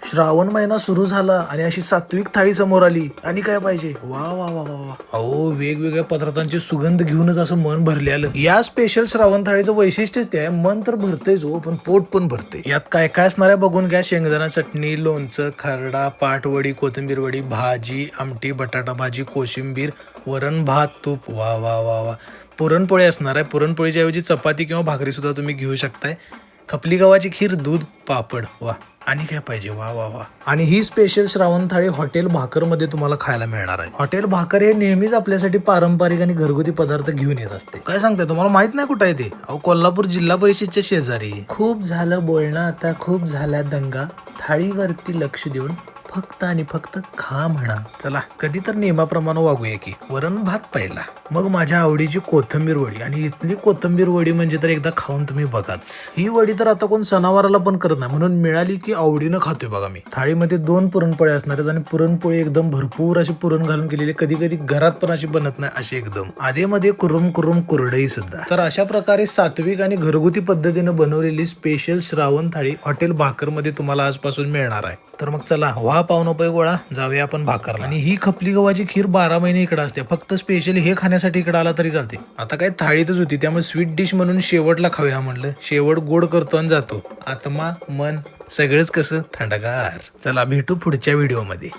श्रावण महिना सुरू झाला आणि अशी सात्विक थाळी समोर आली आणि काय पाहिजे वा वा वा वा वा. अहो वेगवेगळ्या पदार्थांचे सुगंध घेऊनच असं मन भरले आलं. या स्पेशल श्रावण थाळीचं वैशिष्ट्यच ते आहे, मन तर भरतेच हो पण पोट पण भरते. यात काय काय असणार आहे बघून घ्या. शेंगदाणा चटणी, लोणचं, खरडा, पाटवडी, कोथिंबीर वडी, भाजी, आमटी, बटाटा भाजी, कोशिंबीर, वरण, भात, तूप. वा वा वा वा. पुरणपोळी असणार आहे. पुरणपोळीच्या ऐवजी चपाती किंवा भाकरी सुद्धा तुम्ही घेऊ शकताय. खपली गव्हाची खीर, दूध, पापड. वा आणि काय पाहिजे वा वा वा. आणि ही स्पेशल श्रावण थाळी हॉटेल भाकर मध्ये तुम्हाला खायला मिळणार आहे. हॉटेल भाकर हे नेहमीच आपल्यासाठी पारंपरिक आणि घरगुती पदार्थ घेऊन येत असते. काय सांगताय, तुम्हाला माहित नाही कुठे आहे ते? अहो कोल्हापूर जिल्हा परिषदच्या शेजारी. खूप झालं बोलणं, आता खूप झाला दंगा. थाळीवरती लक्ष देऊन फक्त आणि फक्त खा म्हणा. चला कधी तर नियमाप्रमाणे वागूया की. वरण भात पहिला, मग माझ्या आवडीची कोथिंबीर वडी. आणि इथली कोथिंबीर वडी म्हणजे तर एकदा खाऊन तुम्ही बघाच. ही वडी तर आता कोण सणावाराला पण करत नाही, म्हणून मिळाली की आवडीनं खातोय बघा मी. थाळीमध्ये 2 पुरणपोळ्या असणार आहेत आणि पुरणपोळी एकदम भरपूर अशी पुरण घालून केलेली, कधी कधी घरात पण अशी बनत नाही अशी एकदम. आधीमध्ये कुरुम कुरुम कुरडई सुद्धा. तर अशा प्रकारे सात्विक आणि घरगुती पद्धतीने बनवलेली स्पेशल श्रावण थाळी हॉटेल भाकर मध्ये तुम्हाला आजपासून मिळणार आहे. तर मग चला व्हा पाहुणं पै गोळा, जाऊया आपण भाकरला. आणि ही खपली गव्हाची खीर 12 महिने इकडे असते. फक्त स्पेशली हे खाण्यासाठी इकडे आला तरी चालते. आता काय थाळीतच होती त्यामुळे स्वीट डिश म्हणून शेवटला खाऊया म्हणलं. शेवट गोड करतो आणि जातो. आत्मा मन सगळंच कसं थंडगार. चला भेटू पुढच्या व्हिडिओ मध्ये.